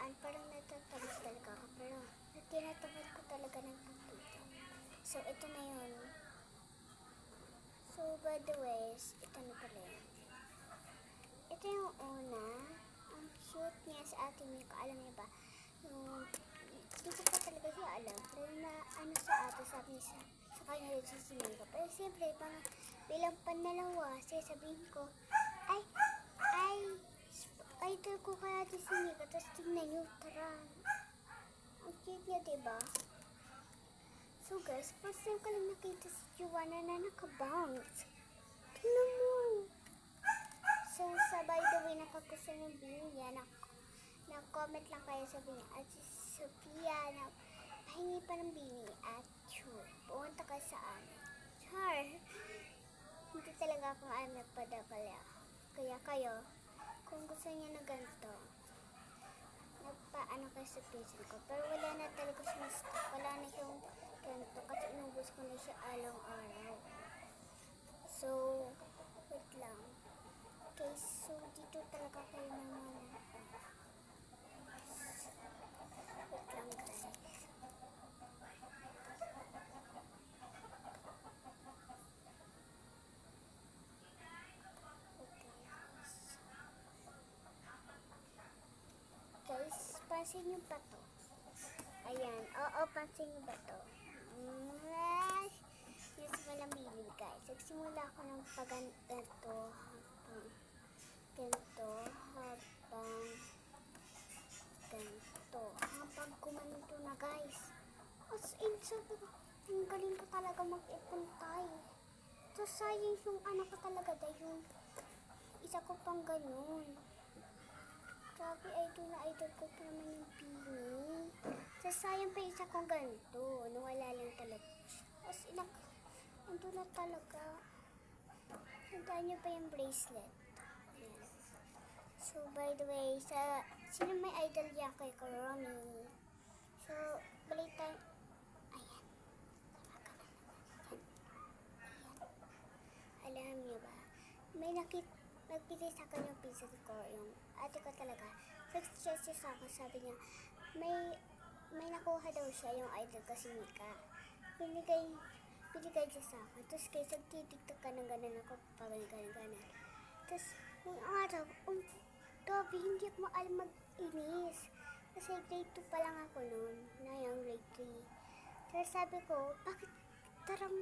nakaraan, parang natatamad talaga ako. Pero tinatamad ko talaga ng pagtito. So, ito na yun. So, by the way, ito na pala yun. Ito yung una. Ang cute niya sa ating Mika. Alam niya ba? Yung, hindi ko pa talaga siya alam. Pero na, ano sa atin, sabi niya sa kanya rin si Mika. Pero siyempre, parang bilang panalawa, sasabihin ko, idol ko kaya si Mika. Tapos tingnan nyo, tara. Ang cute niya, diba? So guys, first time ko lang nakita si Joanna na nakabounce. Tingnan mo. So, by the way, nakagusto ng video niya. Na-comment lang kayo sabi niya. At si Sophia, na pahingi pa ng bini. At sure, pumunta ka sa amin. Char. Hindi talaga akong alam nagpadakala. Kaya kayo, kung gusto niya na ganito, nagpaano kayo sa pinsan ko. Pero wala na talaga siya stock. Wala na siyang ganito. Kasi inubos ko na siya alang-araw. So, wait lang. Okay, so dito talaga kayo naman. Wait lang guys. Guys, pansin nyo ba to? Ayan, oo, pansin nyo ba to? Yes, walang bili guys. Nagsimula ako ng pag-ganto habang kumanto na guys. As in, sabi ko, ang galing ko talaga mag-ipon tayo. So, sayang yung ano ko talaga dahil yung isa ko pang ganun. Grabe, idol ko pa naman yung pini. So, sayang pa isa kong ganito. Nawala lang talaga. As in, ando na talaga. Tandaan nyo ba yung bracelet? Ayan. So, by the way, sino may idol yan kay Kuromi? So, balitan. Ayan. Alam niyo ba? May nagpili sa akin yung pinsan ko, yung ate ko talaga. Nag-stress siya sa akin, sabi niya, may nakuha daw siya yung idol ko si Mika. Binigay siya sa akin. Tapos kayo, nagtitiktok ka ng gano'n ako, pag gano'n. Tapos, yung araw, Dobby, hindi ako alam mag-inis. Kasi grade 2 pa lang ako noon, na yung grade 3. Tapos sabi ko, bakit tarang